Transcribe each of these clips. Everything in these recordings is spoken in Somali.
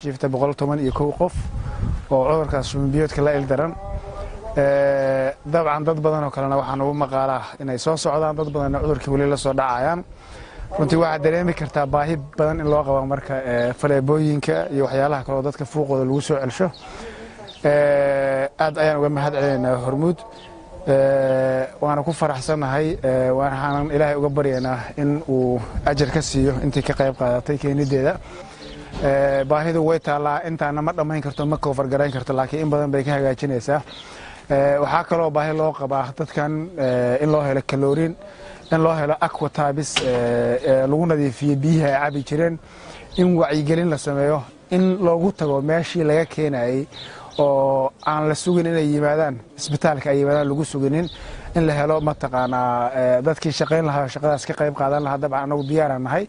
jiifta 111 qof oo cudurkaas shumbiyoodka la ildaran dabcan dad badan oo kalena waxaan ugu maqaalaa inay soo socdaan dad badan cudurkii wali la soo dhacayaan runtii waxa dareemi kartaa baahi badan in loo qabo marka faleebooyinka iyo waxyaalaha kale oo dadka fuuqooda lagu soo celsho aad ayaan uga mahad celinaynaa Hormuud waana ku faraxsanahay waxaan Ilaahay uga baryaynaa in uu ajar ka siiyo intii ka qayb qaadatay keenideeda baahidu way taalaa intaana ma dhamayn karto ma cover garayn karto laakiin in badan bay ka hagaajinaysaa waxa kale oo baahi loo qabaa dadkan in loo helo kaloriin in loo helo aqua tabis lagu nadiifiyo biyaha ay cabi jireen in wacyigelin la sameeyo in loogu tago meeshii laga keenayay oo aan la sugin inay yimaadaan isbitaalka ay yimaadaan lagu suginin in la helo mataqaanaa dadkii shaqayn lahaa shaqadaas ka qayb qaadan lahaa dabcan anagu diyaar nahay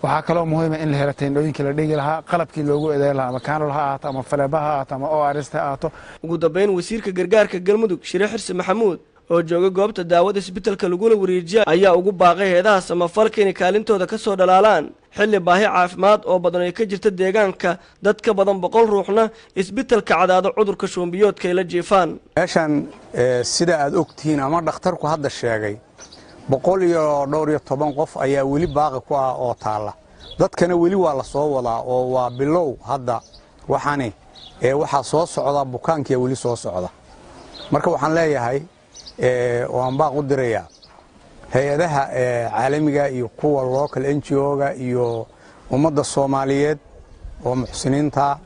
waxa kale oo muhiim ah in la helo teendooyinka la dhigi lahaa qalabkii loogu eedeyn lahaa makaano laha ahaato ama faleebaha ahaato ama ORS ha ahaato ugu dambeyn wasiirka gargaarka Galmudug Shire Xirsi Maxamuud oo jooga goobta daawada isbitaalka laguna wareejiyay ayaa ugu baaqay heedaha samafalka in kaalintooda ka soo dhalaalaan xilli baahi caafimaad oo badan ay ka jirta deegaanka dadka badan 100 ruuxna isbitaalka cadaado cudurka shumbiyoodka ay la jiifaan meeshan sida aad ogtiin ama dhakhtarku hadda sheegay 112 qof ayaa wali baaqi ku ah oo taala dadkana wali waa la soo wadaa oo waa bilow hadda waxani waxa soo socda bukaankii wali soo socda marka waxaan leeyahay waan baaq u dirayaa hay'adaha caalamiga iyo kuwa local NGO-ga iyo ummadda Soomaaliyeed oo muxsiniinta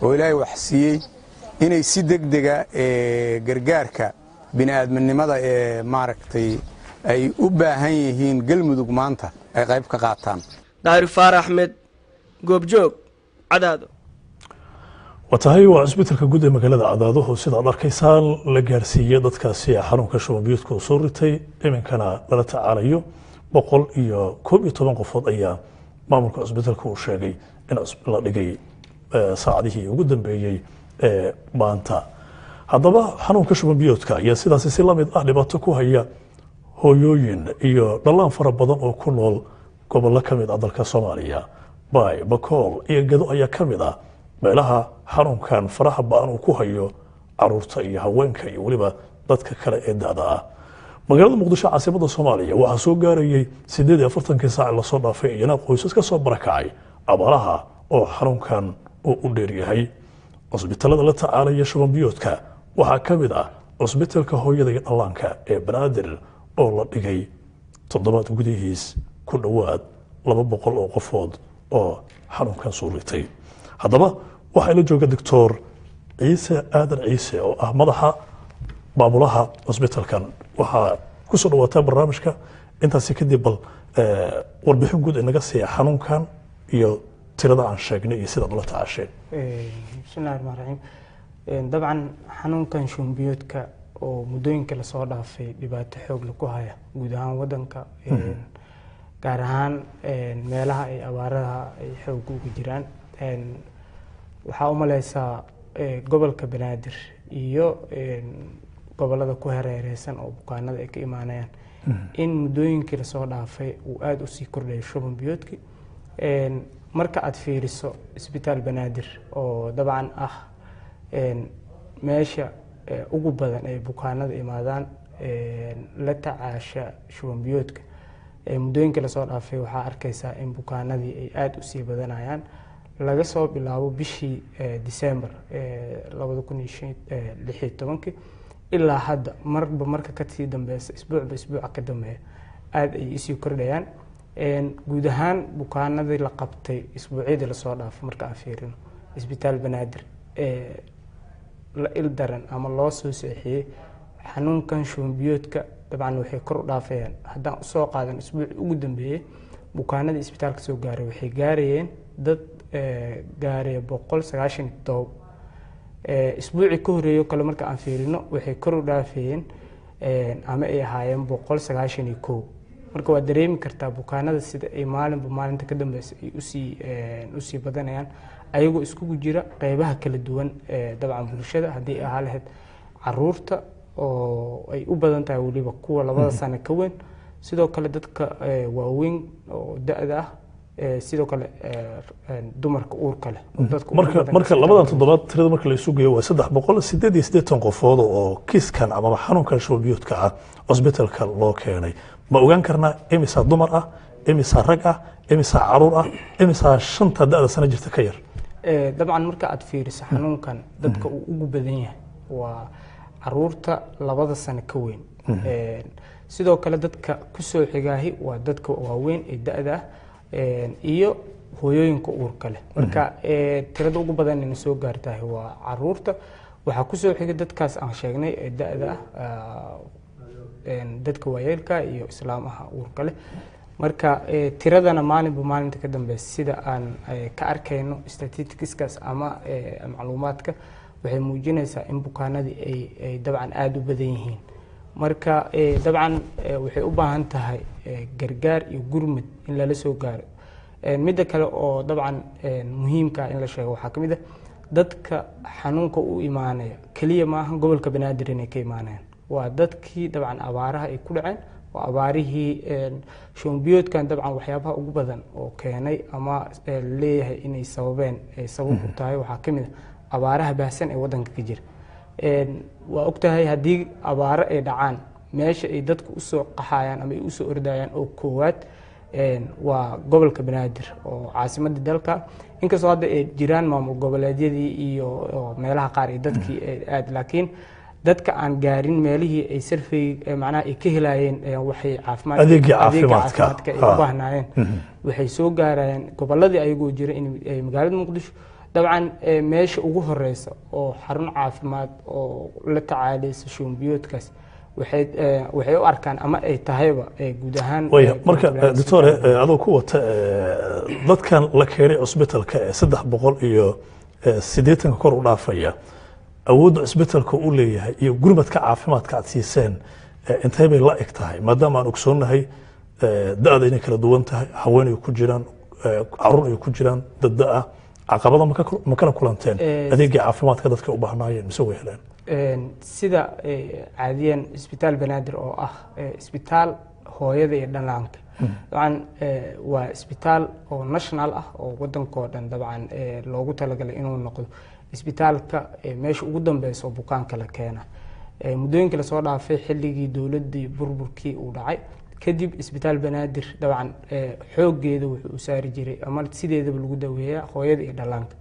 oo Ilaahay wax siiyay inay si degdega gargaarka bini'aadminimada maaragtay ay u baahan yihiin Galmudug maanta ay qayb ka qaataan Daahir Faarax Ahmed goobjoog cadaado watahay waa isbitaalka guud ee magaalada cadaado oo sida arkaysaan la gaarsiiyay dadkaasi xanuunka shumbiyoodka soo ritay iminkana lala tacaalayo 112 qofood ayaa maamulka isbitaalka uu sheegay in la dhigay saacadihii ugu dambeeyay maanta haddaba xanuunka shumbiyoodka ayaa sidaas si la mid ah dhibaato ku haya hooyooyin iyo dhalaan fara badan oo ku nool gobollo ka mid ah dalka Soomaaliya Bay Bakool iyo Gado ayaa ka mid ah meelaha xanuunkan faraha ba'an uu ku hayo caruurta iyo haweenka iyo waliba dadka kale ee da'da ah magaalada Muqdisho caasimadda Soomaaliya waxa soo gaarayay 48 saac la soo dhaafay iyana qoysas ka soo barakacay abaaraha oo xanuunkan uu u dheer yahay isbitaalada la tacaalaya shumbiyoodka waxa ka mid ah isbitaalka hooyada iyo dhallaanka ee Banaadir oo la dhigay toddobaad gudihiis ku dhawaad 200 oo qofood oo xanuunkan soo ritay haddaba waxa la jooga Dr. Ciise Aadan Ciise oo ah madaxa maamulaha isbitaalkan waxa ku soo dhawaatay barnaamijka intaas kadib bal warbixin guud inaga sii xanuunkan iyo tirada aan sheegnay iyo sida loo tacaashay bismillaahir rahmaanir rahiim dabcan xanuunkan shumbiyoodka oo muddooyinka la soo dhaafay dhibaato xoog leh ku haya guud ahaan wadanka gaar ahaan meelaha ay abaaraha ay xoog ugu jiraan waxa u maleysaa gobolka Banaadir iyo gobolada ku hareeraysan oo bukaanada ay ka imaanayaan in muddooyinkii la soo dhaafay uu aad u sii kordhay shumbiyoodka marka aad fiiriso isbitaal Banaadir oo dabcan ah meesha ugu badan ay bukaanada imaadaan la tacaasha shumbiyoodka muddooyinkii la soo dhaafay waxa arkaysaa in bukaanadii ay aad u sii badanayaan laga soo bilaabo bishii December 2016 ilaa hadda marka ka sii dambeeyay isbuuca ka dambeeya aad ay isii kordhayaan guud ahaan bukaanadii la qabtay isbuucyadii la soo dhaafay marka aan fiirino isbitaal Banaadir la ildaran ama loo soo saxiyay xanuunkan shumbiyoodka dabcan waxay kor u dhaafayaan haddaan soo qaadan isbuuc ugu dambeeyay bukaanadii isbitaalka soo gaaray waxay gaarayeen dad gaaray 197 isbuuci ka horeeyay kale marka aan fiirino waxay kor u dhaafayeen ama ay ahaayeen 191 marka waa dareemi kartaa bukaanada sida ay maalinta ka dambeysay ay u sii badanayaan ayagoo isku jira qaybaha kala duwan dabcan bulshada hadii ay lahayd caruurta oo ay u badan tahay waliba kuwa 2 sano ka weyn sidoo kale dadka waaweyn oo da'da ah sidoo kale dumarka uurka leh marka labadan toddobaad tirada marka la isu geeyo waa 388 qofood oo kiiskan ama xanuunkan shuban biyoodka ah hospitalka loo keenay ma ogaan karnaa imisa dumar ah imisa rag ah imisa caruur ah imisa shanta da'da sana jirta ka yar dabcan marka aad fiiriso xanuunkan dadka uu ugu badan yahay waa caruurta 2 sano ka weyn sidoo kale dadka ku soo xigaahi waa dadka waaweyn ee da'da iyo hooyooyinka uurka leh marka tirada ugu badan in soo gaartahay waa caruurta waxa ku soo xigay dadkaas aan sheegnay ee da'da dadka waayeelka iyo islaamaha uurka leh marka tiradana maalinta ka dambeeyay sida aan ka arkayno statisticskaas ama macluumaadka waxay muujinaysaa in bukaanadii ay dabcan aad u badan yihiin marka dabcan waxay u baahan tahay gargaar iyo gurmad in lala soo gaaro midda kale oo dabcan muhiimka in la sheego waxaa kamid ah dadka xanuunka u imaanaya kaliya maaha gobolka banaadir inay ka imaanayaan waa dadkii dabcan abaaraha ay ku dhaceen waa abaarihii shuban biyoodkan dabcan waxyaabaha ugu badan oo keenay ama leeyahay inay sababeen ay sabab u tahay waxaa kamid ah abaaraha baahsan ee wadanka ka jira waa ogtahay haddii abaaro ay dhacaan meesha ay dadku u soo qaxayaan ama ay u soo ordayaan oo koowaad waa gobolka banaadir oo caasimadda dalka inkastoo hadda ay jiraan maamul goboleedyadii iyo meelaha qaar ee dadkii aad laakiin dadka aan gaarin meelihii ay sarfay macnaha ay ka helayeen waxay caafimaadka ay u baahnaayeen waxay soo gaarayeen gobolladii ayagoo jira in magaalada muqdisho dabcan meesha ugu horeysa oo xarun caafimaad oo la tacaalaysa shuban biyoodkaas waxay u arkaan ama ay tahayba guud ahaan marka doctor adoo ku wata dadkan la keenay hospitalka ee 380 kor u dhaafaya awoodda hospitalka uu leeyahay iyo gurmadka caafimaadka aad siiseen intee bay la eg tahay maadaama aan ogsoonahay da'da inay kala duwan tahay haween ay ku jiraan caruur ay ku jiraan dad ah caqabada ma kala kulanteen adeegga caafimaadka dadka u baahnaayeen mise way heleen sida caadiyan isbitaal banaadir oo ah isbitaal hooyada iyo dhalaanka dabcan waa isbitaal oo national ah oo wadankoo dhan dabcan loogu talagalay inuu noqdo isbitaalka meesha ugu dambeysa oo bukaanka la keena muddooyinka lasoo dhaafay xilligii dowladdii burburkii uu dhacay kadib isbitaal banaadir dabcan xooggeeda wuxuu u saari jiray ama sideedaba lagu daweeyaa hooyada iyo dhalaanka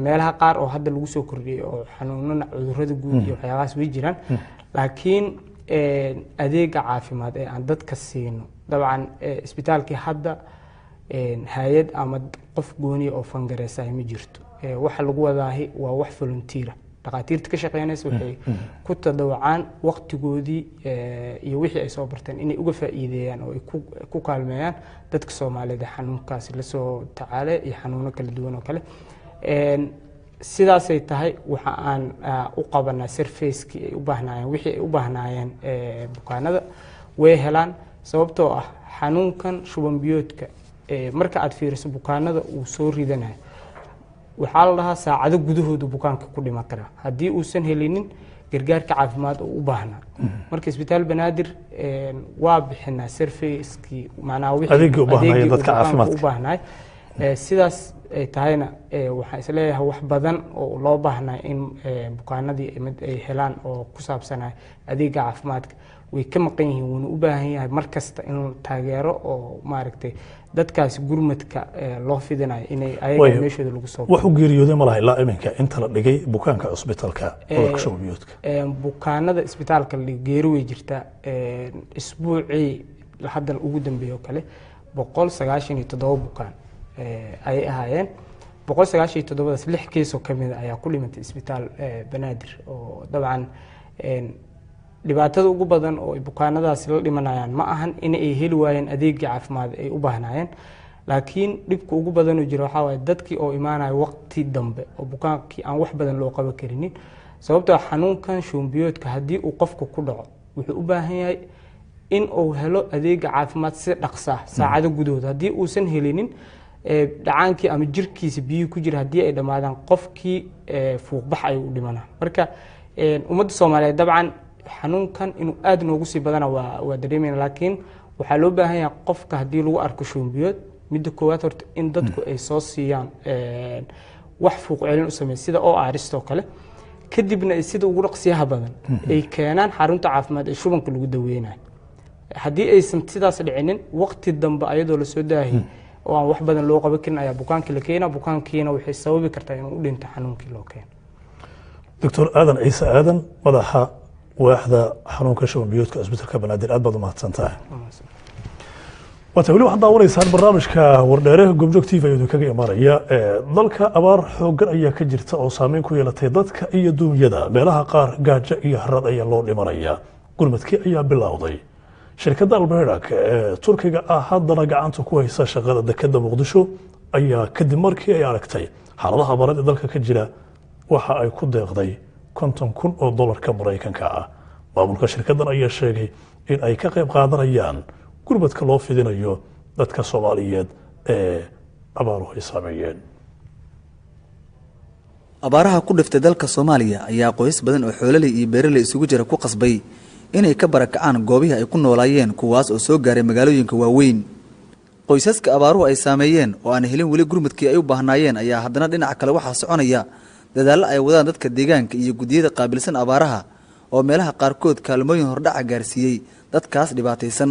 meelaha qaar oo hadda lagu soo kordhiyay oo xanuunana cudurrada guud iyo waxyaabahaas way jiraan laakiin adeega caafimaad ee aan dadka siino dabcan isbitaalkii hadda hay-ad ama qof gooniya oo fangareysaay ma jirto waxa lagu wadaahi waa wax volunteera dhaqaatiirta ka shaqeynaysa waxay ku tadawacaan waqtigoodii iyo wixii ay soo barteen inay uga faa'iideeyaan oo ay ku kaalmeeyaan dadka Soomaaliyeed xanuunkaas la soo tacaalay iyo xanuuno kala duwan oo kale sidaasay tahay waxa aan u qabanaa surface-kii ay u baahnaayeen wixii ay u baahnaayeen bukaanada way helaan sababtoo ah xanuunkan shuban biyoodka marka aad fiiriso bukaanada uu soo ridanayo waxaa la dhahaa saacado gudahooda bukaanka ku dhiman karaa haddii uusan helinin gargaarka caafimaad oo u baahnaa marka isbitaal banaadir waa bixinaa surface-kii macnaha wixii adeegii dadka caafimaadka u baahnaay sidaas ay tahayna waxaan isleeyahay wax badan oo loo baahnaa in bukaanadii ay helaan oo ku saabsanay adeega caafimaadka way ka maqan yihiin wuuna u baahan yahay markasta in taageero oo maaragtay dadkaas gurmadka loo fidinayo inay ayaga meeshooda lagu soo wax u geeriyooday ma laha ilaa iminka inta la dhigay bukaanka cusbitaalka cudurka shuban biyoodka bukaanada isbitaalka la geeri way jirtaa isbuucii hadda ugu dambeeyay oo kale 197 bukaan ayay ahaayeen 197daas 6 kees oo kamid ayaa ku dhimatay isbitaal banaadir oo dabcan dhibaatada ugu badan oo bukaanadaas la dhimanayaan ma ahan in ay heli waayeen adeegga caafimaad ay u baahnaayeen laakiin dhibka ugu badan oo jira waxa waaye dadkii oo imaanaya waqti dambe oo bukaankii aan wax badan loo qaban karinin sababtoo xanuunkan shuban biyoodka haddii uu qofka ku dhaco wuxuu u baahan yahay in uu helo adeegga caafimaad si dhaqso ah saacado gudahood haddii uusan helinin dhacaankii ama jirkiisa biyo ku jira haddii ay dhamaadaan qofkii fuuqbax ay u dhimanaa marka ummadda Soomaaliyeed dabcan xanuunkan inuu aad noogu sii badana waa dareemayna laakiin waxaa loo baahan yahay qofka haddii lagu arko shuban biyood midda koowaad horta in dadku ay soo siiyaan wax fuuq celin u sameeya sida oo aaristoo kale kadibna ay sida ugu dhaqsiyaha badan ay keenaan xarunta caafimaad ee shubanka lagu daweynayo haddii aysan sidaas dhicinin waqti dambe ayadoo la soo daahi oo aan wax badan loo qaban karin ayaa bukaankii la keenaa bukaankiina waxay sababi kartaa inuu u dhinto xanuunkii loo keeno دكتور آدم عيسى آدم مدحة واحدة حنون كشف بيوتك أسبتر كبنادر أدبض ما تسنتها وتقولي واحد داوري سان برنامج كورداره جوبجوك تيفا يدو كجي أمارية ضلك أبار حوجر أي كجرت أو سامين كوي لتيضتك أي دوم يدا بلها قار جاجة أي هرد أي لون إمارية قلمتك أي باللاوضي شركة البيرك تركيا أحد درجة عن تكوي ساشغال دكتة مقدشو أي كدمركي أي عركتي حرضها برد ضلك كجرا waxa ay ku deeqday $50,000 Mareykanka ah maamulka shirkaddan ayaa sheegay in ay ka qayb qaadanayaan gurmadka loo fidinayo dadka Soomaaliyeed ee abaaruhu ay saameeyeen abaaraha ku dhiftay dalka Soomaaliya ayaa qoys badan oo xoololey iyo beeraley isugu jira ku qasbay inay ka barakacaan goobihii ay ku noolaayeen kuwaas oo soo gaaray magaalooyinka waaweyn qoysaska abaaruhu ay saameeyeen oo aan helin weli gurmadkii ay u baahnaayeen ayaa haddana dhinaca kale waxa soconaya dadaal ay wadaan dadka deegaanka iyo gudiyada qaabilsan abaaraha oo meelaha qaarkood kaalmooyin hordhac gaarsiiyay dadkaas dhibaataysan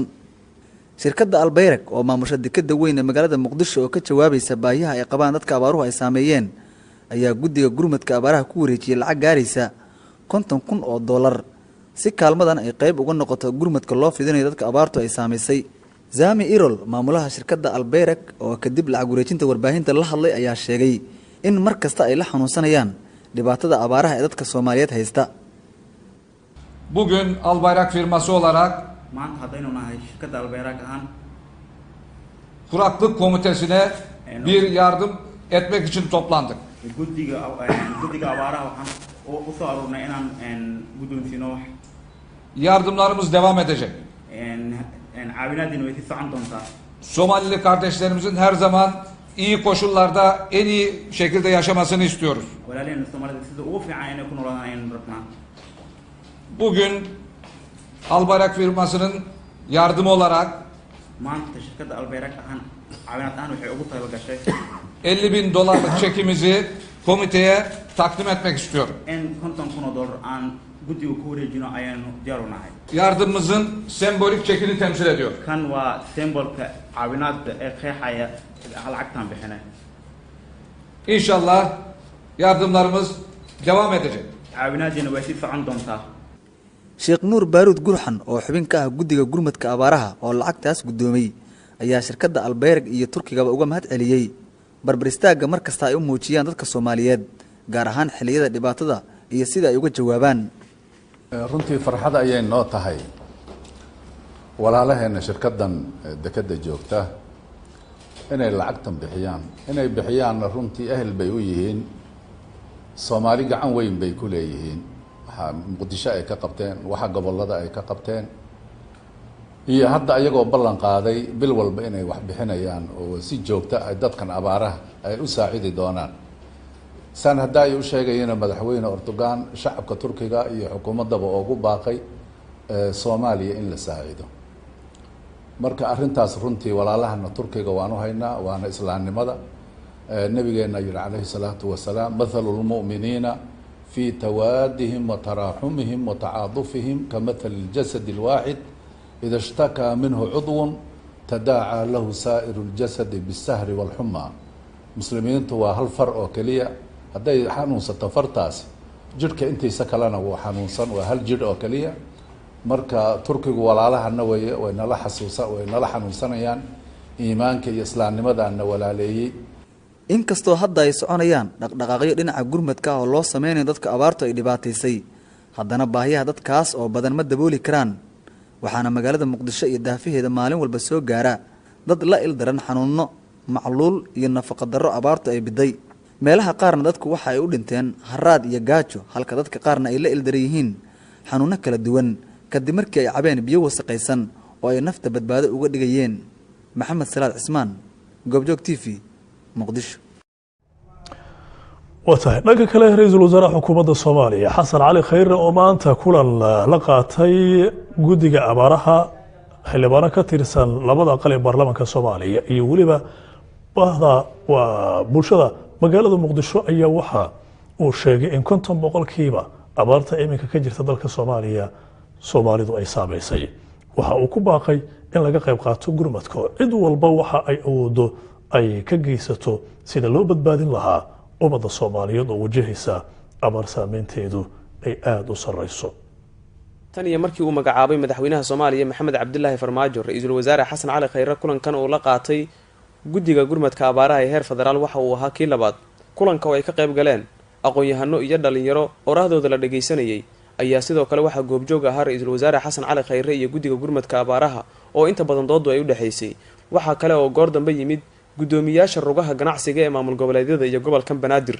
shirkadda Albayrak oo maamusha dekedda weyn ee magaalada Muqdisho oo ka jawaabaysa baahiyaha ay qabaan dadka abaaruhu ay saameeyeen ayaa gudiga gurmadka abaaraha ku wareejiyay lacag gaaraysa $50,000 si kaalmadan ay qayb uga noqoto gurmadka loo fidinayo dadka abaartu ay saameysay Zami Irol maamulaha shirkadda Albayrak oo kadib lacag wareejinta warbaahinta la hadlay ayaa sheegay in mar kasta ay la xanuunsanayaan dhibaatada abaaraha ee dadka Soomaaliyeed haysta. Bugün Albayrak firması olarak maanta haddaynu nahay shirkadda Albayrak ahaan kuraklık komitesine bir yardım etmek için toplandık. guddiga abaaraha waxaan u soo aruurnay inaan guddoonsiino wax Yardımlarımız devam edecek. caawinaadiina way sii socon doontaa. Somalili kardeşlerimizin her zaman iyi koşullarda en iyi şekilde yaşamasını istiyoruz. walaalaheenna Soomaalida sida ugu fiican inay ku noolaadaan ayaynu rabnaa. Bugün Albayrak firmasının yardımı olarak maanta shirkadda Albayrak ahaan caawinaad ahaan waxay ugu talagashay $50,000 çekimizi komiteye takdim etmek istiyorum. in $50,000 aan guddiga ku wareejino ayaanu diyaar u nahay. Yardımımızın sembolik çekini temsil ediyor. kan waa symbolka caawinaadda ee qeexaya lacagtan bixinay. İnşallah yardımlarımız devam edecek. caawinaadiina way sii socon doontaa. Sheekh Nuur Baarud Gurxan oo xubin ka ah gudiga gurmadka abaaraha oo lacagtaas gudoomay ayaa shirkadda Albayrak iyo Turkiga uga mahad celiyay barbar istaaga mar kasta ay u muujiyaan dadka Soomaaliyeed gaar ahaan xilliyada dhibaatada iyo sida ay uga jawaabaan runtii farxad ayay noo tahay walaalaheena shirkaddan dekedda joogta inay lacagtan bixiyaan runtii ahel bay u yihiin Soomaali gacan weyn bay ku leeyihiin waxa Muqdisho ay ka qabteen waxa gobolada ay ka qabteen iyo hadda ayagoo ballan qaaday bil walba inay wax bixinayaan oo si joogto ah dadkan abaaraha ay u saacidi doonaan san hadda ay u sheegayeen madaxweyne Erdogan shacabka Turkiga iyo xukuumadaba ugu baaqay Soomaaliya in la saacido marka arintaas runtii walaalahana Turkiga waanu haynaa waana islaamnimada nabigeena alayhi salaatu wasalaam mathalul mu'minina في توادهم وتراحمهم وتعاطفهم كمثل الجسد الواحد إذا اشتكى منه عضو تداعى له سائر الجسد بالسهر والحمى مسلمين توا هالفرق وكلية هذا حنون ستفرتاس جرك أنت سكلنا وحنونصن وهالجر وكلية مركا تركي ولا لها النوية وإن لا حسوسة وإن لا حنونصن يعني إيمانك يسلان لماذا أن ولا ليه inkastoo hadda ay soconayaan dhaqdhaqaaqyo dhinaca gurmadka oo loo sameeyo dadka abaartu ay dhibaataysay haddana baahiyaha dadkaas oo badan ma dabooli karaan waxaana magaalada Muqdisho iyo daafaheeda maalin walba soo gaara dad la ildaran xanuuno macluul iyo nafaqo darro abaartu ay biday meelaha qaarna dadku waxa ay u dhinteen haraad iyo gaajo halka dadka qaarna ay la ildaran yihiin xanuuno kala duwan kadib markii ay cabeen biyo wasaqaysan oo ay nafta badbaado uga dhigayeen Maxamed Salaad Cismaan Goobjoog TV مقدشو وتاي دhanka kale ra'iisul wasaaraha xukuumadda Soomaaliya Xasan Cali Khayre oo maanta kulan la qaatay gudiga abaaraha xildhibaan ka tirsan labada aqal ee baarlamaanka Soomaaliya iyo waliba bahda waa bulshada magaalada muqdisho ayaa waxa uu sheegay in 50% abaarta iminka ka jirta dalka Soomaaliya Soomaalidu ay saameysay waxa uu ku baaqay in laga qayb qaato gurmadka cid walba waxa ay awoodo ay ka geysato sida loo badbaadin lahaa ummadda Soomaaliyeed oo wajahaysa abaar saameynteedu ay aad u sareyso tan iyo markii uu magacaabay madaxweynaha Soomaaliya Maxamed Cabdullaahi Farmaajo ra'iisul wasaare Xasan Cali Khayre kulankan oo la qaatay guddiga gurmadka abaaraha ee heer federaal waxa uu ahaa kii labaad kulanka oo ay ka qayb galeen aqoon-yahano iyo dhalinyaro orahdooda la dhageysanayay ayaa sidoo kale waxa goobjoog ahaa ra'iisul wasaare Xasan Cali Khayre iyo guddiga gurmadka abaaraha oo inta badan doodu ay u dhaxaysay waxa kale oo goor dambe yimid gudoomiyaasha rugaha ganacsiga ee maamul goboleedyada iyo gobolka Banaadir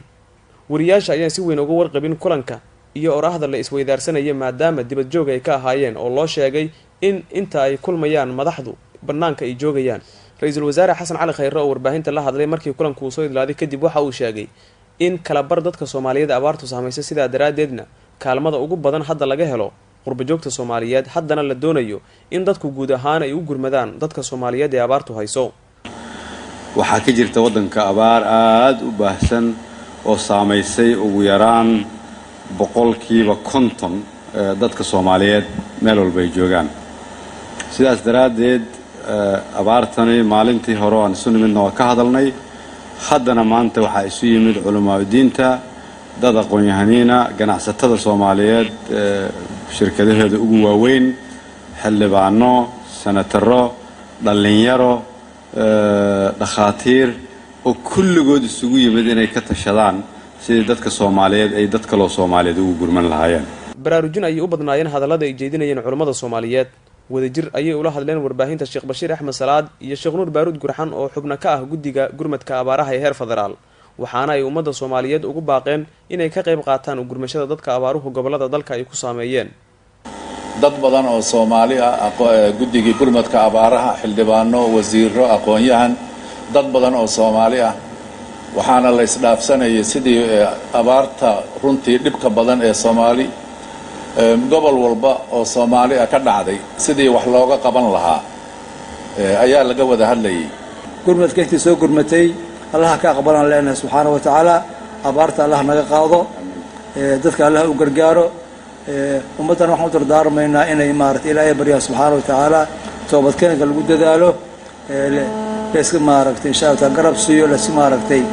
wariyaasha ayaan si weyn uga warqabin kulanka iyo orahda la isweydaarsanayay maadaama dibad joog ay ka ahaayeen oo loo sheegay in inta ay kulmayaan madaxdu banaanka ay joogayaan ra'iisul wasaare Xasan Cali Khayre oo warbaahinta la hadlay markii kulanku uu soo idlaaday kadib waxa uu sheegay in kala bar dadka Soomaaliyeed abaartu saameysay sida daraadeedna kaalmada ugu badan hadda laga helo qurba joogta Soomaaliyeed haddana la doonayo in dadku guud ahaan ay u gurmadaan dadka Soomaaliyeed ee abaartu hayso waxaa ka jirta wadanka abaar aad u baahsan oo saameysay ugu yaraan 50% dadka Soomaaliyeed meel walba ay joogaan sidaas daraadeed abaartani maalintii hore aan isu nimidna waa ka hadalnay haddana maanta waxaa isu yimid culamaa diinta dad aqoon-yahaniina ganacsatada Soomaaliyeed shirkadaheeda ugu waaweyn xildhibaano senataro dhalinyaro dhakhaatiir oo kulligood isugu yimid inay ka tashadaan sidii dadka Soomaaliyeed ay dad kale oo Soomaaliyeed ugu gurman lahaayeen baraarujin ay u badnaayeen hadallada ay jeedinayeen culimada Soomaaliyeed wadajir ayay ula hadleen warbaahinta Sheekh Bashiir Axmed Salaad iyo Sheekh Nuur Baaruud Gurxan oo xubna ka ah guddiga gurmadka abaaraha ee heer federaal waxaana ay ummadda Soomaaliyeed ugu baaqeen inay ka qayb qaataan u gurmashada dadka abaaruhu gobolada dalka ay ku saameeyeen dad badan oo Soomaali ah guddiga gurmadka abaaraha xildhibaano wasiiro aqoon-yahan dad badan oo Soomaali ah waxaana la isdhaafsanayay sidii abaarta runtii dhibka badan ee Soomaali gobol walba oo Soomaali ka dhacday sidii wax looga qaban lahaa ayaa laga wada hadlayay gurmadka intii soo gurmatay Allah ka aqbalan leena subhanahu wa ta'ala abaarta Allah naga qaado dadka Allah u gargaaro ummadan waxaan u dardaarmaynaa inay maartay Ilaahay bariya subhanahu wa ta'ala toobadkeenka lagu dadaalo leeska maartay insha Allah garab siiyo leeska maartay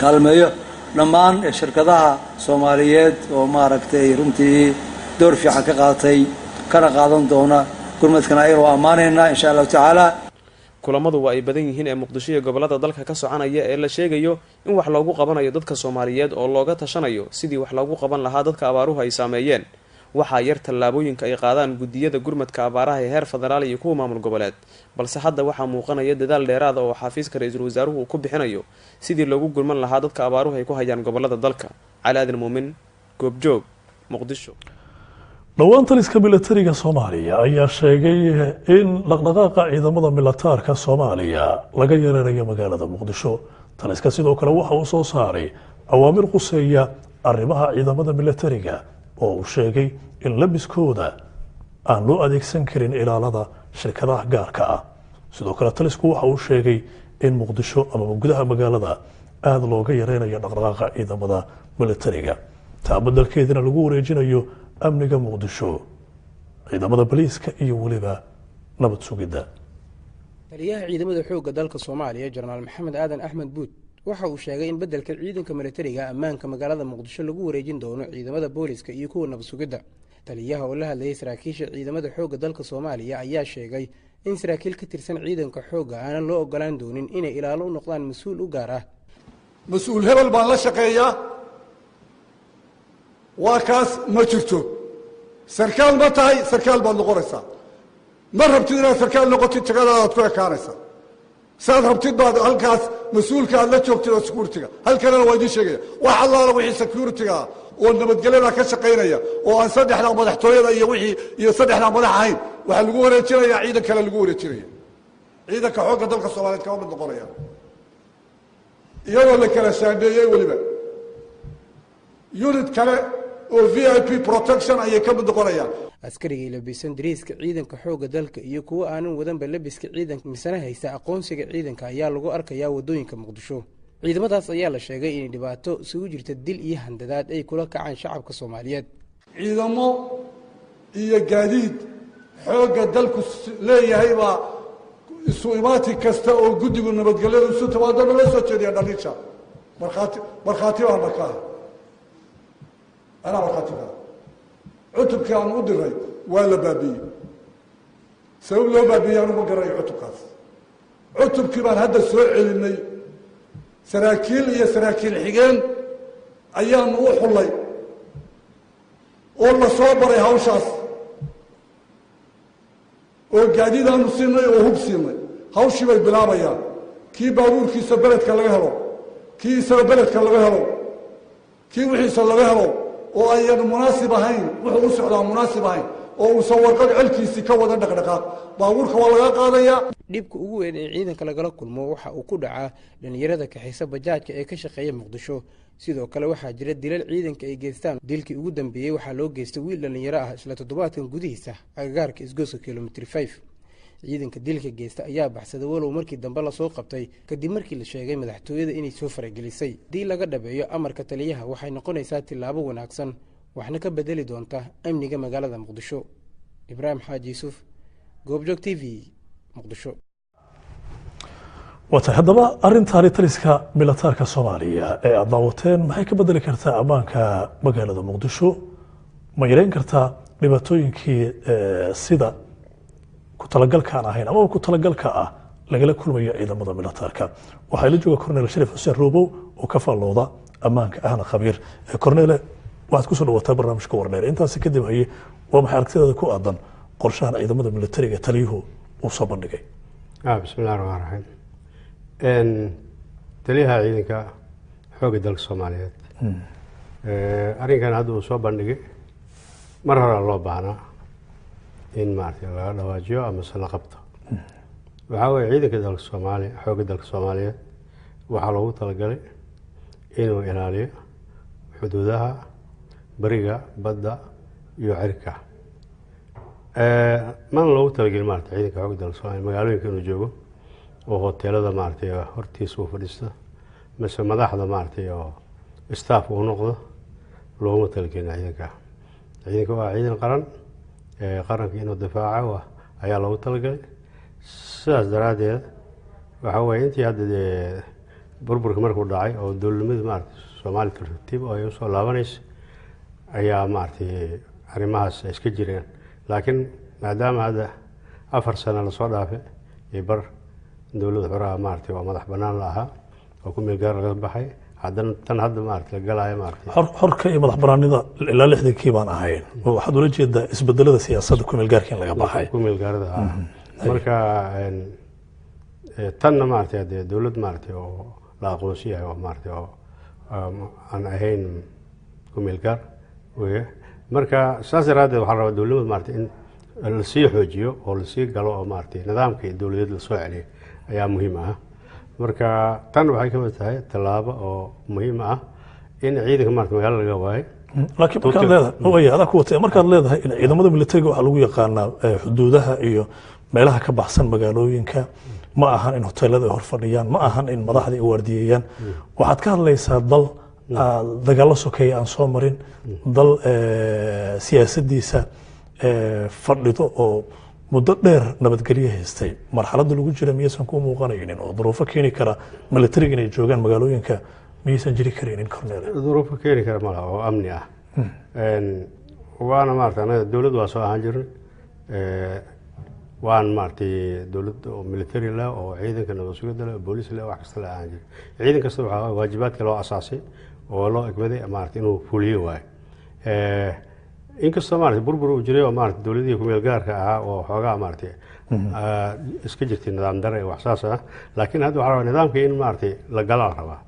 kaalmeeyo dhammaan shirkadaha Soomaaliyeed oo maartay runtii door fiican ka qaatay kana qaadan doona gurmadkana ay amaanayna insha Allah ta'ala kulamadu waa ay badan yihiin ee Muqdisho iyo gobolada dalka ka soconaya ee la sheegayo in wax loogu qabanayo dadka Soomaaliyeed oo looga tashanayo sidii wax loogu qaban lahaa dadka abaaruhu ay saameeyeen waxa yar tallaabooyinka ay qaadaan gudiyada gurmadka abaaraha ee heer federaal iyo kuwa maamul goboleed balse hadda waxa muuqanaya dadaal dheeraad ah oo xafiiska ra'iisul wasaaruhu ku bixinayo sidii loogu gurman lahaa dadka abaaruhu ay ku hayaan gobolada dalka Cali Aadan Muumin goobjoog Muqdisho dhawaan taliska militariga Soomaaliya ayaa sheegay in dhaqdhaqaaqa ciidamada militaarka Soomaaliya laga yareeyo magaalada Muqdisho taliska sidoo kale waxa uu soo saaray awaamir quseeya arrimaha ciidamada militariga oo uu sheegay in labiskooda aan loo adeegsan karin ilaalada shirkadaha gaarka ah sidoo kale talisku waxa uu sheegay in Muqdisho ama gudaha magaalada aad looga yareynayo dhaqdhaqaaqa ciidamada militariga taabadalkeedina lagu wareejinayo amniga Muqdisho ciidamada booliiska iyo waliba nabad sugidda taliyaha ciidamada xoogga dalka Soomaaliya Jenaraal Maxamed Aadan Axmed Buud waxa uu sheegay in bedelka ciidanka militariga ammaanka magaalada Muqdisho lagu wareejin doono ciidamada booliiska iyo kuwa nabad sugidda taliyaha oo la hadlayay saraakiisha ciidamada xoogga dalka Soomaaliya ayaa sheegay in saraakiil ka tirsan ciidanka xoogga aan loo ogolaan doonin inay ilaalo u noqdaan mas'uul u gaar ah mas'uul hebel baan la shaqeeyaa waa kaas ma jirto sarkaal ma tahay sarkaal baad noqonaysaa ma rabtid inaad sarkaal noqotid tagadaadaad ku ekaanaysaa saad rabtid baad halkaas mas-uulka aad la joogtid oo security-ga halkanana waa idiin sheegaya wax allaala wixii security-ga ah oo nabadgelyada ka shaqaynaya oo aan saddexda madaxtooyada iyo wixii iyo saddexda madax ahayn waxaa lagu wareejinayaa ciidan kale lagu wareejinaya ciidanka xoogga dalka Soomaaliyeed kama mid noqonaya iyadoo la kala shaandheeyey weliba unit kale oo VIP protection ayay ka mid noqonayaan. askarigii labisan dariiska ciidanka xoogga dalka iyo kuwa aanan wadanba labiska ciidanka misana haysta aqoonsiga ciidanka ayaa lagu arkayaa wadooyinka muqdisho. ciidamadaas ayaa la sheegay in dhibaato isugu jirta dil iyo handadaad ay kula kacaan shacabka Soomaaliyeed. ciidamo iyo gaadiid xoogga dalku leeyahay baa isu imaati kasta oo guddiga nabadgelyada isu tabaadana la soo jeediya dhalinsha markhaati baan markaa anaa markhaati baa cutubkii aan u diray waa la baabiiyey sabab loo baabiiyey anugu ma garanayo cutubkaas cutubkii baan hadda soo celinay saraakiil iyo saraakiil xigeen ayaanu u xullay oo la soo baray hawshaas oo gaadiidaanu siinay oo hub siinay hawshii bay bilaabayaan kii baabuurkiisa beledka laga helo kii isaga beledka laga helo kii wixiisa laga helo oo ayaan munaasib ahayn wuxuu u socdaa munaasib ahayn oo uusan warqad celkiisii ka wada dhaqdhaqaaq baabuurka waa laga qaadayaa. dhibka ugu weyn ee ciidanka lagala kulmo waxa uu ku dhacaa dhalinyarada kaxaysa bajaajka ee ka shaqeeya muqdisho. sidoo kale waxaa jira dilal ciidanka ay geystaan. dilkii ugu dambeeyey waxaa loo geystay wiil dhalinyaro ah isla toddobaadkan gudihiisa agagaarka isgoyska kilomitir 5. ciidanka dilka geysta ayaa baxsaday walow markii dambe lasoo qabtay kadib markii la sheegay madaxtooyada inay soo faragelisay. haddii laga dhabeeyo amarka taliyaha waxay noqonaysaa tillaabo wanaagsan waxna ka bedeli doonta amniga magaalada muqdisho. ibraahim xaaji yuusuf, goobjoog TV, muqdisho. wata haddaba arrintaani taliska militaarka Soomaaliya ee aad daawateen maxay ka bedeli kartaa ammaanka magaalada muqdisho? ma yareyn kartaa dhibaatooyinkii sida ku talagalkaan ahayn ama ku talagalka ah lagala kulmayo ciidamada militaarka? waxaa la jooga Korneel Shariif Xuseen Roobow oo ka faallooda ammaanka ahna khabiir. Korneele, waxaad ku soo dhawaataa barnaamijka Warneer. intaasi kadib haye waa maxay aragtidaada ku aadan qorshahan ciidamada militariga taliyuhu uu soo bandhigay? bismillahi rahmaani rahiim. taliyaha ciidanka xoogga dalka Soomaaliyeed arrinkan hadda uu soo bandhigay mar hore loo baahnaa in maartay laga dhawaajiyo ama se la qabto. waxaa weeye ciidanka dalka Soomaaliya xoogga dalka Soomaaliyeed waxaa loogu talagalay inuu ilaaliyo xuduudaha bariga, badda iyo cirka. mana loogu talagelin maartay ciidanka xoogga dalka Soomaaliya magaalooyinka inuu joogo oo hoteelada maartay hortiisa uu fadhiisto mise madaxda maartay oo staff uu noqdo looma talagelin ciidanka. ciidanka waa ciidan qaran qaranka inuu difaaco ayaa loogu talagalay. sidaas daraaddeed waxaa weeye intii hadda burburka markuu dhacay oo dowladnimada maartay Soomaaliya tartiib oo ay u soo laabanaysa ayaa maartay arrimahaas iska jireen. laakiin maadaama hadda 4 sano la soo dhaafay ee bar dowladda xoraa maartay oo madax bannaan la ahaa oo ku meel gaar laga baxay haddana tan hadda maartay la galaayo maartay xorka iyo madax bannaanida ilaa 60kii baan ahayn. waxaad ula jeedaa isbedelada siyaasadda ku meel gaarka in laga baxay ku meel gaarada marka tanna maartay hadda dowlad maartay oo la aqoonsiyahay oo maartay oo aan ahayn ku meel gaar weeye. marka saas daraaddeed waxaa la rabaa dowladnimada maartay in la sii xoojiyo oo la sii galo oo maartay nidaamka dowladeed la soo celiyo ayaa muhiim ah. marka tan waxay ka mid tahay tallaabo oo muhiim ah in ciidanka maartay magaalada laga waayo. laakiin markaad leedahay adaa ku watay markaad leedahay in ciidamada militariga waxaa lagu yaqaanaa xuduudaha iyo meelaha ka baxsan magaalooyinka. ma ahan in hoteelada ay hor fadhiyaan, ma ahan in madaxda ay waardiyeeyaan. waxaad ka hadlaysaa dal dagaallo sokeeya aan soo marin, dal siyaasaddiisa fadhido oo muddo dheer nabadgelyo haystay. marxaladda lagu jira miyaysan ku muuqanaynin oo duruufo keeni kara militariga inay joogaan magaalooyinka miyaysan jiri karaynin? Korneele, duruufo keeni kara malaha oo amni ah. waana maartay anaga dowladdu waa soo ahaan jirnay waan maartay dowladda oo military leh oo ciidanka nabad sugidda leh booliis leh wax kasta la ahaan jiray. ciidan kasta waxaa waajibaadka loo asaasay oo loo egmaday maartay inuu fuliyo waayo. inkastoo maartay burbur uu jiray oo maartay dowladihii ku meel gaarka ahaa oo xoogaa maartay iska jirtay nidaam darre wax saas ah. laakiin hadda waxaa rabaa nidaamka in maartay la galaa rabaa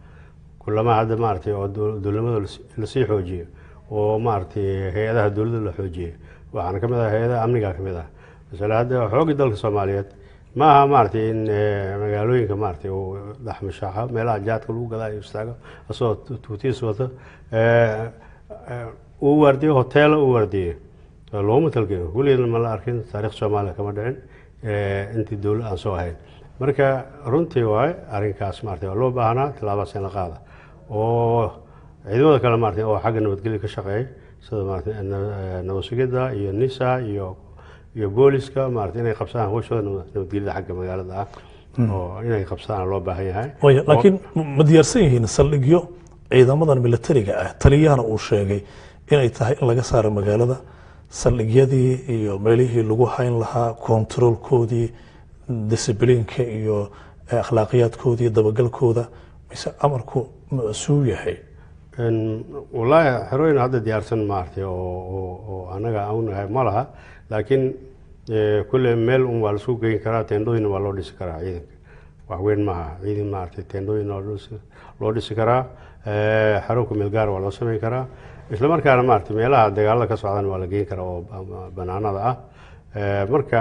kulama hadda maartay oo dowladnimada la sii xoojiyo oo maartay hay-adaha dowladda la xoojiyo. waxaana ka mid ah hay-adaha amniga ka mid ah. masala hadda xoogga dalka Soomaaliyeed ma aha maartay in magaalooyinka maartay uu dhaxmashaaxa meelaha jaadka lagu gadaa iyo istaago asoo tuutiis wato uu waardiyo hoteela uu waardiyo looma talgelin weligeedna ma la arkin taariikh soomaaliya kama dhicin intii dowlad aan soo ahayn marka runtii waaye arrinkaas maartay waa loo baahnaa tilaabaas in la qaada oo ciidamada kale maartay oo xagga nabadgelyo ka shaqeeya sida maartay nabad sugidda iyo nisa iyo booliska maartay inay qabsadaan hawshooda nabadgelyada xagga magaalada ah oo inay qabsadaan loo baahan yahay laakiin ma diyaarsan yihiin saldhigyo ciidamadan militariga ah taliyahana uu sheegay inay tahay in laga saaro magaalada saldhigyadii iyo meelihii lagu hayn lahaa kontaroolkoodii disiblinka iyo akhlaaqiyaadkoodii dabagalkooda mise amarku ma-suu yahay wallaahi xerooyin hadda diyaarsan maartay oo annaga aunahay ma laha laakiin kulle meel un waa lasuu geyn karaa teendhooyina waa loo dhisi karaa ciidanka wax weyn maaha ciidan maartay teendhooyin loo dhisi karaa xarunka meelgaar waa loo samayn karaa isla markaana maartay meelaha dagaalada ka socdaan waa la geyn karaa oo banaanada ah marka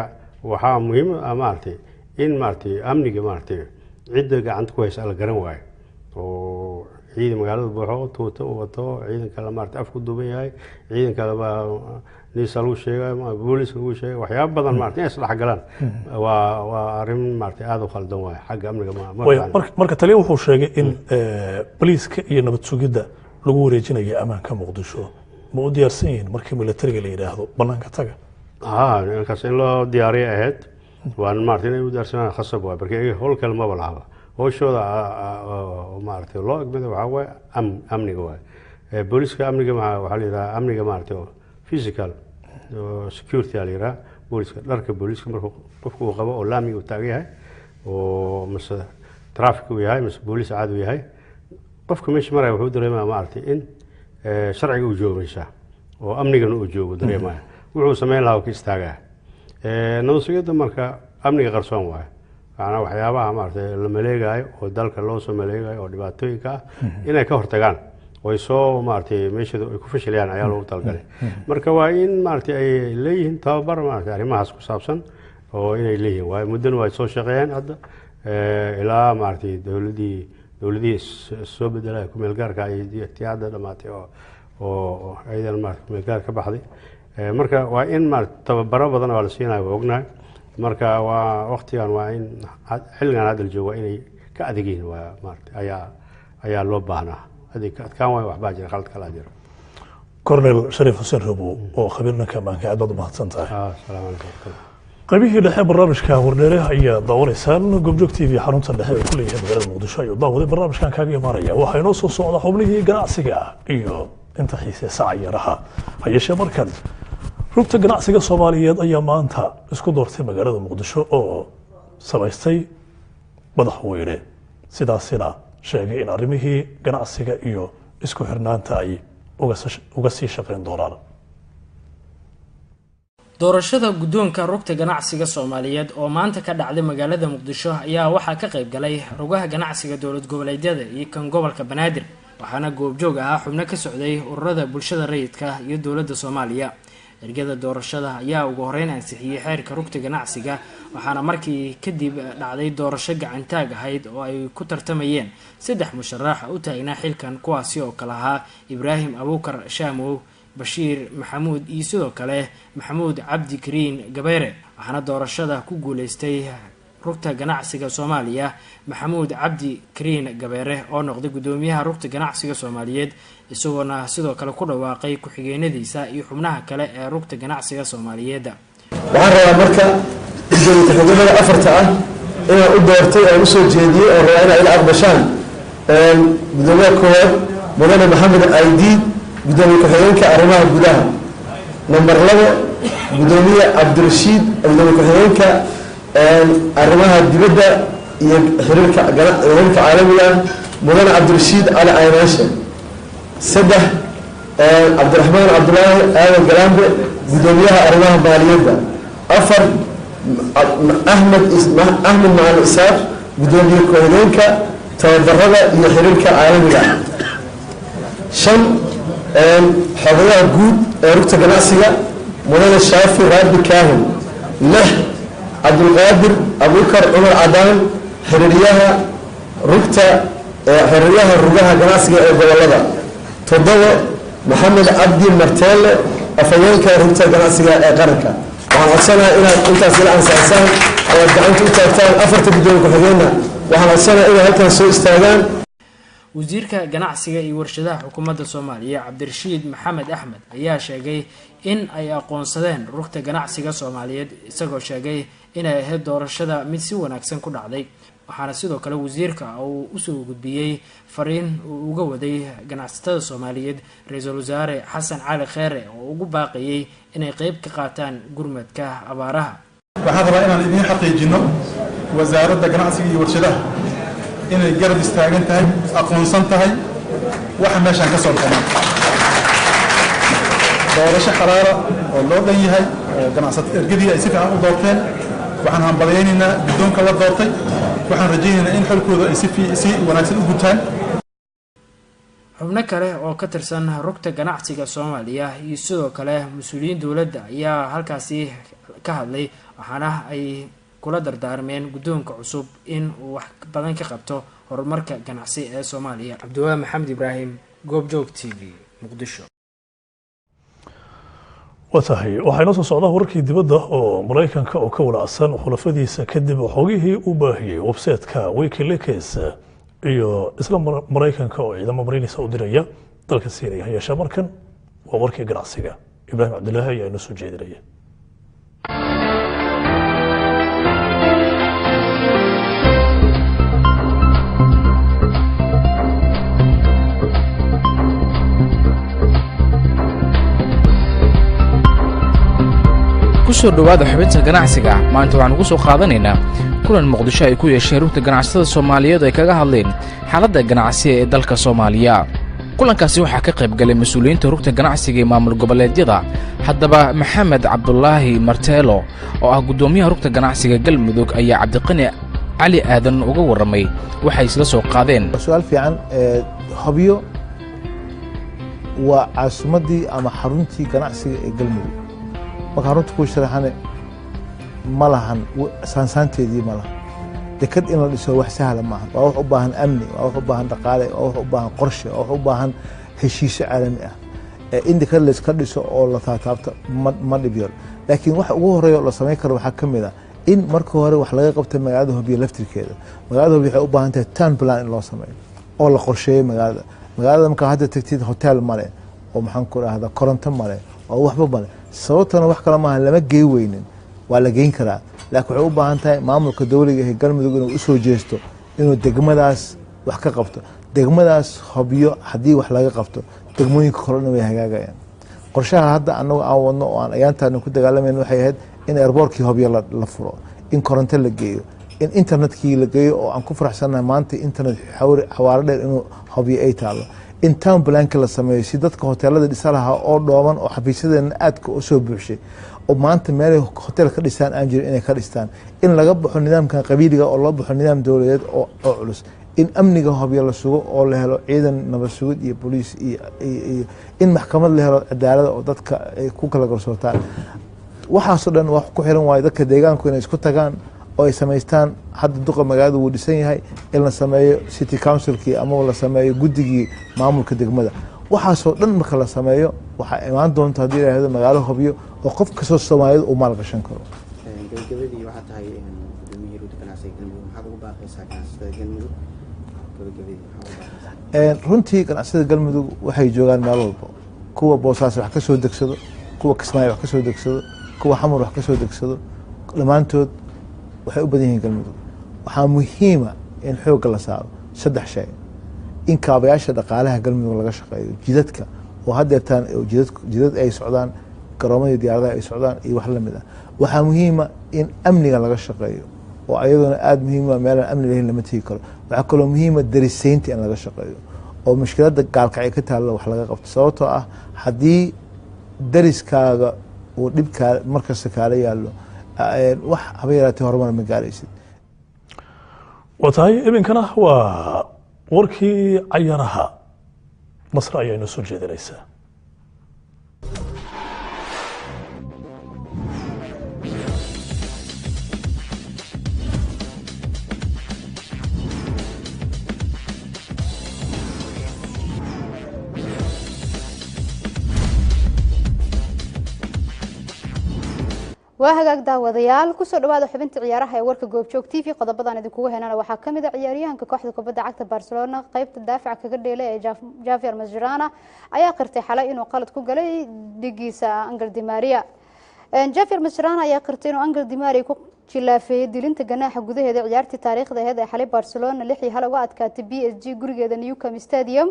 waxaa muhiim ah maartay in maartay amniga maartay cidda gacanta ku haysa la garan waayo oo ciidan magaalada buuxo tuuta uu wato ciidan kale maartay afku duuban yahay ciidan kale baa nisa lagu sheegay booliska lagu sheegay waxyaabo badan maartay inay isdhex galaan waa arrin maartay aada u khaldan waayo xagga amniga marka taliya wuxuu sheegay in boliiska iyo nabad sugidda lagu wareejinayo ammaanka muqdisho ma u diyaarsan yihiin markii militariga la yidhaahdo banaanka taga ninkaas in loo diyaariyo ahayd waan maartay inay u diyaarsanaan khasab waay marka howl kale maba lahaba hawshooda maartay loo egmada waxaa waaye amniga waaye booliska amniga waxaa la yidhaha amniga maartay oo physical security aa la yidhaha booliska dharka booliska markuu qofku uu qabo oo laamiga uu taagan yahay oo mise traffic uu yahay mise booliis caadi uu yahay qofka meesha maraya wuxuu dareemaya maartay in sharciga uu joogo meesha oo amnigana uu joogo dareemaya wuxuu sameyn lahaa ka istaagaa nabad sugidda marka amniga qarsoon waaye macnaa waxyaabaha maartay la maleegayo oo dalka loo soo maleegayo oo dhibaatooyinka ah inay ka hortagaan way soo maartay meeshooda ay ku fashilayaan ayaa loogu talgalay marka waa in maartay ay leeyihiin tababar maartay arrimahaas ku saabsan oo inay leeyihiin waaye muddana waa soo shaqeeyeen hadda ilaa maartay dowladihii soo bedelay kumeel gaarka iyo tiyaada dhamaatay oo aydan maartay kumeel gaar ka baxday marka waa in maartay tababaro badan waa la siinayo waa ognahay marka waa waqtigan waa in xilligan hadda la joogo waa inay ka adegiin waa maartay ayaa loo baahnaa adkaan waay waxbaa jira khalad kalaa jira cornel shariif xuseen robow oo khabiirnanka ammaanka aad baad u mahadsan tahay qaybihii dhexe barnaamijka wardheere ayaa daawanaysaan goobjoog t v xarunta dhexe ee ku leeyahay magaalada muqdisho ayuu daawaday barnaamijkan kaaga imaanaya waxaa inoo soo socda xubnihii ganacsiga iyo inta xiiseysa cayaaraha ha yeeshee markan rugta ganacsiga soomaaliyeed ayaa maanta isku doortay magaalada muqdisho oo samaystay madaxweyne sidaasina sheegay in arrimihii ganacsiga iyo isku xirnaanta ay uga sii shaqayn doonaan doorashada guddoonka rugta ganacsiga soomaaliyeed oo maanta ka dhacday magaalada muqdisho ayaa waxaa ka qayb galay rugaha ganacsiga dowlad goboleedyada iyo kan gobolka banaadir waxaana goobjoog ahaa xubno ka socday ururada bulshada rayidka iyo dowladda soomaaliya ergada doorashada ayaa ugu horeyn ansixiyey xeerka rugta ganacsiga waxaana markii kadib dhacday doorasho gacantaag ahayd oo ay ku tartamayeen 3 musharax u taagnaa xilkan kuwaasi oo kale ahaa Ibraahim Abuukar Shaamow Bashiir Maxamuud iyo sidoo kale Maxamuud Cabdi Kariin Gabeere waxaana doorashada ku guuleystay rugta ganacsiga Soomaaliya Maxamuud Cabdi Kariin Gabeere oo noqday gudoomiyaha rugta ganacsiga Soomaaliyeed isagoona sidoo kale ku dhawaaqay ku-xigeenadiisa iyo xubnaha kale ee rugta ganacsiga Soomaaliyeed waxaan rabaa marka gudoomiyaha afarta ah inaan u doortay oo u soo jeediyay oo rabaa inay ila aqbashaan gudoomiyaha koowaad mudane Maxamed Aydiid gudoomiye ku-xigeenka arrimaha gudaha number 2 gudoomiye Cabdirashiid gudoomiye ku-xigeenka arrimaha dibadda iyo xiriirka caalamiga mudane Cabdirashiid Ali Aynaashe 3 Cabdiraxmaan Cabdullaahi Aadan Galambe gudoomiyaha arrimaha maaliyadda 4 Ahmed Macalin Isaaq gudoomiye ku-xigeenka tababarada iyo xiriirka caalamiga 5 xogayaha guud ee rugta ganacsiga mudane Shaafi Rabi Kaahin 6 Cabdulqaadir Abuukar Cumar Cadaan xiriiryaha rugaha ganacsiga ee gobolada 7 maxamed cabdi marteele afhayeenka rugta ganacsiga ee qaranka. waxaan codsanayaa inaad intaas ila ansaxsaan oo aad gacanta u taagtaan afarta gudoomiye ku-xigeenna. waxaan codsanayaa inay halkan soo istaagaan. wasiirka ganacsiga iyo warshadaha xukuumadda Soomaaliya Cabdirashiid Maxamed Axmed ayaa sheegay in ay aqoonsadeen rugta ganacsiga Soomaaliyeed isagoo sheegay inay ahayd doorashada mid si wanaagsan ku dhacday. waxaana sidoo kale wasiirka uu u soo gudbiyay fariin uu uga waday ganacsatada Soomaaliyeed Ra'iisul Wasaare Xasan Cali Kheyre oo ugu baaqayay inay qayb ka qaataan gurmadka abaaraha. waxaan rabaa inaan idin xaqiijino wasaaradda ganacsiga iyo warshadaha inay garab istaagan tahay aqoonsan tahay waxa meeshaan ka soo baxay doorasho xalaala oo loo dhan yahay ganacsatada ergadii ay si fiican u doorteen. waxaan hambaleynaynaa guddoonka la doortay. waxaan rajaynaynaa in xilkooda ay si wanaagsan u gutaan. xubno kale oo ka tirsan rugta ganacsiga Soomaaliya iyo sidoo kale mas'uuliyiin dowladda ayaa halkaasi ka hadlay waxaana ay kula dardaarmeen guddoonka cusub in uu wax badan ka qabto horumarka ganacsi ee Soomaaliya. Cabdiwaa Maxamed Ibraahim, Goobjoog TV, Muqdisho. watahay waxaa inoo soo socdaa wararkii dibadda oo Mareykanka oo ka walaacsan xulafadiisa kadib xogihii u baahiyay website-ka WikiLeaks iyo isla Mareykanka oo ciidamo Mareynis u diraya dalka Syria. Hayesha markan waa warkii ganacsiga. Ibraahim Cabdilaahi ayaa inoo soo jeedinaya. kusoo dhawaada xubinta ganacsiga. maanta waxaan ugu soo qaadanaynaa kulan Muqdisho ay ku yeesheen rugta ganacsatada Soomaaliyeed ay kaga hadleen xaaladda ganacsiga ee dalka Soomaaliya. kulankaasi waxaa ka qayb galay mas'uuliyiinta rugta ganacsiga ee maamul goboleedyada. haddaba Maxamed Cabdulaahi Marteelo oo ah gudoomiyaha rugta ganacsiga Galmudug ayaa Cabdiqani Cali Aadan uga waramay waxay isla soo qaadeen. su'aal fiican Hobyo waa caasimadii ama xaruntii ganacsiga ee Galmudug. markaan runta ku sharaxane ma lahan saansaanteedii ma lahan. dekad in la dhiso wax sahla maaha. waa wax u baahan amni, waa wax u baahan dhaqaale, waa wax u baahan qorshe, waa wax u baahan heshiisyo caalami ah. in dekad la iska dhiso oo la taataabto ma dhib yar. laakiin waxa ugu horeeya oo la samayn karo waxaa ka mid ah in marka hore wax laga qabta magaalada Hobyo laftirkeeda. magaalada Hobyo waxay u baahan tahay town plan in loo sameeyo oo la qorsheeyo magaalada. magaalada markaa hadda tagtid hotel male oo maxaan ku rahdaa koronto male oo waxba male. sababtana wax kale maaha lama geey weynin, waa la geyn karaa. laakiin waxay u baahan tahay maamulka dowliga ee Galmudug inuu u soo jeesto inuu degmadaas wax ka qabto. degmadaas Hobyo haddii wax laga qabto degmooyinka kalena way hagaagayaan. qorshaha hadda annagu aan wadno oo aan ayaantaana ku dagaalamayno waxay ahayd in airportkii Hobyo la furo, in koronto la geeyo, in internetkii la geeyo oo aan ku faraxsanahay maanta internet xawaare dheer inuu Hobyo ay taalo. in town planka la sameeyo si dadka hoteelada dhisa lahaa oo dhooban oo xafiisyadeena aadka u soo buuxshay oo maanta meelay hotel ka dhistaan aan jirin inay ka dhistaan. in laga baxo nidaamkan qabiiliga oo loo baxo nidaam dowladeed oo culus. in amniga Hobyo la sugo oo la helo ciidan nabad sugid iyo booliis iyo in maxkamad la helo cadaalad oo dadka ay ku kala garsootaan. waxaasoo dhan wax ku xiran waayo dadka deegaanku inay isku tagaan oo ay samaystaan. hadda duqa magaalada wuu dhisan yahay in la sameeyo city councilkii ama la sameeyo guddigii maamulka degmada. waxaasoo dhan marka la sameeyo waxaa imaan doonta haddii la yidhahdo magaalo Hobyo oo qof kastoo Soomaaliyed uu maal gashan karo. gabagabadii waxaa tahay gudoomiyaha rugta ganacsiga Galmudug, maxaad ugu baaqaysaa ganacsatada Galmudug? runtii ganacsatada Galmudug waxay joogaan meel walba. kuwa Boosaaso wax ka soo degsado, kuwa Kismaayo wax ka soo degsado, kuwa Xamar wax ka soo degsado, dhammaantood waxay u badan yihiin Galmudug. waxaa muhiima in xoogga la saaro 3 shay. in kaabayaasha dhaqaalaha Galmudug laga shaqeeyo, jidadka oo haddeertaan jidad ay socdaan, garoomadii diyaaradaha ay socdaan iyo wax la mid ah. waxaa muhiima in amniga laga shaqeeyo oo ayaduna aad muhiim ah. meelaan amni lahayn lama tegi karo. waxaa kaloo muhiima darisaynta in laga shaqeeyo oo mushkiladda gaalkacyo ka taalla wax laga qabto. sababtoo ah haddii dariskaaga uu dhibkaa markasta kaala yaallo wax haba yaraatee horumar ma gaaraysid. waa tahay iminkana waa warkii cayaaraha. Nasr ayaa inoo soo jeedinaysaa. waa hagaag daawadayaal kusoo dhawaada xubinta ciyaaraha ee warka goobjoog TV qodobadan idinkugu heynana waxaa ka mid ah ciyaaryahanka kooxda kubadda cagta Barcelona qaybta daafaca kaga dheelay ee Javier Mascherano ayaa qirtay xalay inuu qalad ku galay dhigiisa Angel Di Maria. Javier Mascherano ayaa qirtay inuu Angel Di Maria ku khilaafay dilinta ganaaxa gudaheeda ciyaartii taariikhda ahayd ee xalay Barcelona 6-1 uga adkaatay PSG gurigeeda Nou Camp Stadium.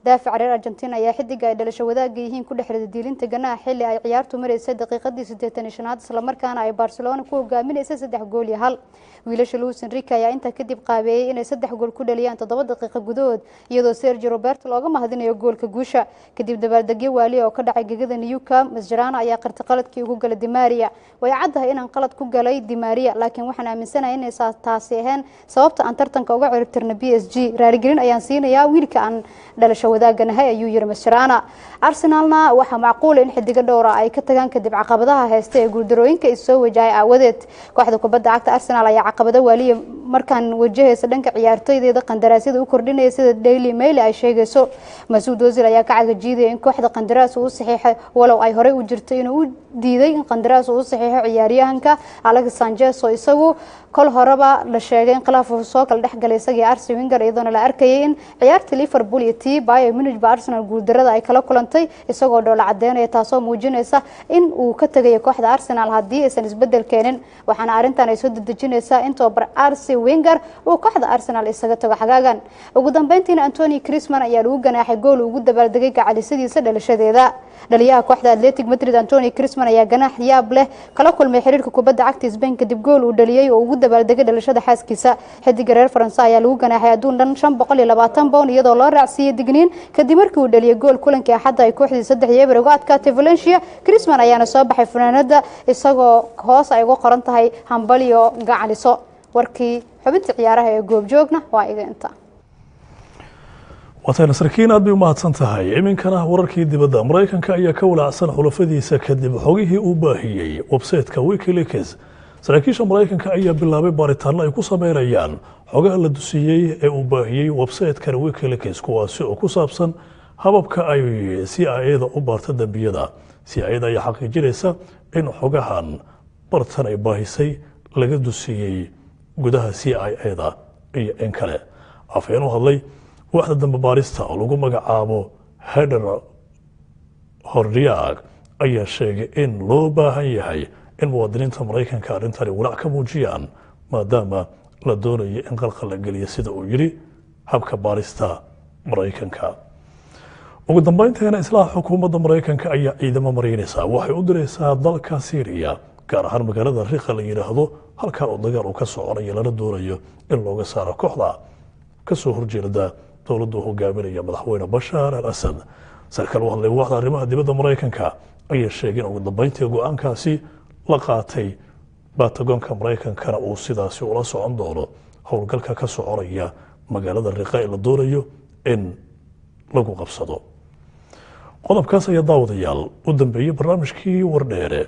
daafaca reer Argentina ayaa xidiga ay dhalasho wadaag yihiin ku dhexreeday dilinta ganaaxa xilli ay ciyaartu mareysay daqiiqadii 85 isla markaana ay Barcelona ku hogaaminaysay 3 gool iyo 1. wiilasha Luis Enrique ayaa inta kadib qaabeeyay inay 3 gool ku dhaliyaan 7 daqiiqo gudahood iyadoo Sergio Roberto looga mahadinayo goolka guusha kadib dabaaldegyo waali oo ka dhacay gegada Nou Camp. Mascherano ayaa qirtay qaladkii ugu galay Di Maria. way caddahay inaan qalad ku galay Di Maria laakiin waxaan aaminsanahay inay taasi ahayn sababta aan tartanka uga ciribtirna PSG. raaligelin ayaan siinayaa wiilka aan dhalasho wadaaganahay ayuu yiri Mascherano. Arsenalna waxa macquul in xidiga dhowr ay ka tagaan kadib caqabadaha haysta ee guuldarooyinka ay soo wajahay aawadeed. kooxda kubadda cagta Arsenal ayaa caqabado waaliye markaan wajahaysa dhanka ciyaartoydeeda qandaraasyada u kordhinaya sida Daily Mail ay sheegayso. Mesut Ozil ayaa ka cagajiiday in kooxda qandaraas uu saxiixay walow ay horey u jirtay inuu u diiday in qandaraas uu saxiixo ciyaaryahanka Alex Sanchez oo isagu kol horeba la sheegay in khilaaf uu soo kala dhaxgalay isagii Arsene Wenger iyadoo la arkayay in ciyaarta Liverpool iyo Bayern Munich ba Arsenal guuldarada ay kala kulantay isagoo dhoola cadeynaya taasoo muujinaysa in uu ka tagay kooxda Arsenal haddii aysan isbedel keenin. waxaana arintan ay soo dedejinaysaa in tobar Arsene Wenger uu kooxda Arsenal isaga tago xagaagan. ugu dambeyntiina Anthony Griezmann ayaa lagu ganaaxay gool ugu dabaaldegay gacalisadiisa dhalashadeeda. dhaliyaha kooxda Athletic Madrid Anthony Griezmann ayaa ganaax yaab leh kala kulmay xiriirka kubadda cagta Spain kadib gool uu dhaliyay oo ugu dabaaldegay dhalashada xaaskiisa. xidiga reer Faransa ayaa lagu ganaaxay aduun dhan 520 pound iyadoo loo raacsiiyay digniin kadib markii uu dhaliyay gool kulankii Axadda ay kooxdiisa 3-1 uga adkaatay Valencia. Griezmann ayaana soo baxay fanaanada isagoo hoos ay uga qoran tahay hambaliyo gacaliso. warkii xubinta ciyaaraha ee goobjoogna waa iga inta. watayna sarkiin aad bay u mahadsan tahay. iminkana wararkii dibadda Mareykanka ayaa ka walaacsan xulafadiisa kadib xogihii uu baahiyay website-ka WikiLeaks. saraakiisha Mareykanka ayaa bilaabay baaritaano ay ku sameynayaan xogaha la dusiyay ee uu baahiyay website-ka WikiLeaks kuwaasi oo ku saabsan hababka ay CIA-da u baarta dambiyada. CIA-da ayaa xaqiijinaysa in xogahan bartan ay baahisay laga dusiyay gudaha CIA-da iyo in kale. afhayeen u hadlay waaxda dambe baarista oo lagu magacaabo Heather Hordiag ayaa sheegay in loo baahan yahay in muwaadiniinta Mareykanka arintani walaac ka muujiyaan maadaama la doonayo in qalqal la geliyo sida uu yiri habka baarista Mareykanka. ugu dambeyntiina islaax xukuumadda Mareykanka ayaa ciidamo mareynaysa waxay u diraysaa dalka Syria gaar ahaan magaalada Riqa la yiraahdo halka oo dagaal uu ka soconayo lana doonayo in looga saaro kooxda ka soo horjeeda dowladda hogaaminaya madaxweyne Bashar al-Assad. sarkaal u hadlay waaxda arrimaha dibadda Mareykanka ayaa sheegay in ugu dambeyntii go'aankaasi la qaatay baatagoonka Mareykankana uu sidaasi ula socon doono howlgalka ka soconaya magaalada Riqa ee la doonayo in lagu qabsado. qodobkaas ayaa daawadayaal u dambeeyay barnaamijkii wardheere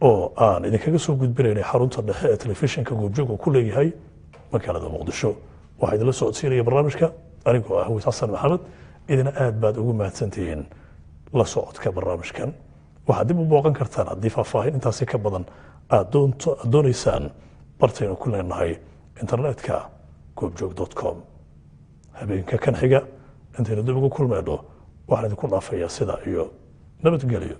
oo aan idinkaga soo gudbinaynay xarunta dhexe ee telefishinka goobjoog ku leeyahay magaalada Muqdisho. waxaa idinla socodsiinaya barnaamijka anigoo ah Wiis Xasan Maxamed. idina aad baad ugu mahadsantihiin la socodka barnaamijkan. waxaad dib u booqan kartaan haddii faahfaahin intaasi ka badan aad doonaysaan bartaynu ku leenahay internetka goobjoog.com. habeenka kan xiga intaynu dib ugu kulmayno waxaan idinku dhaafayaa sidaa iyo nabadgelyo.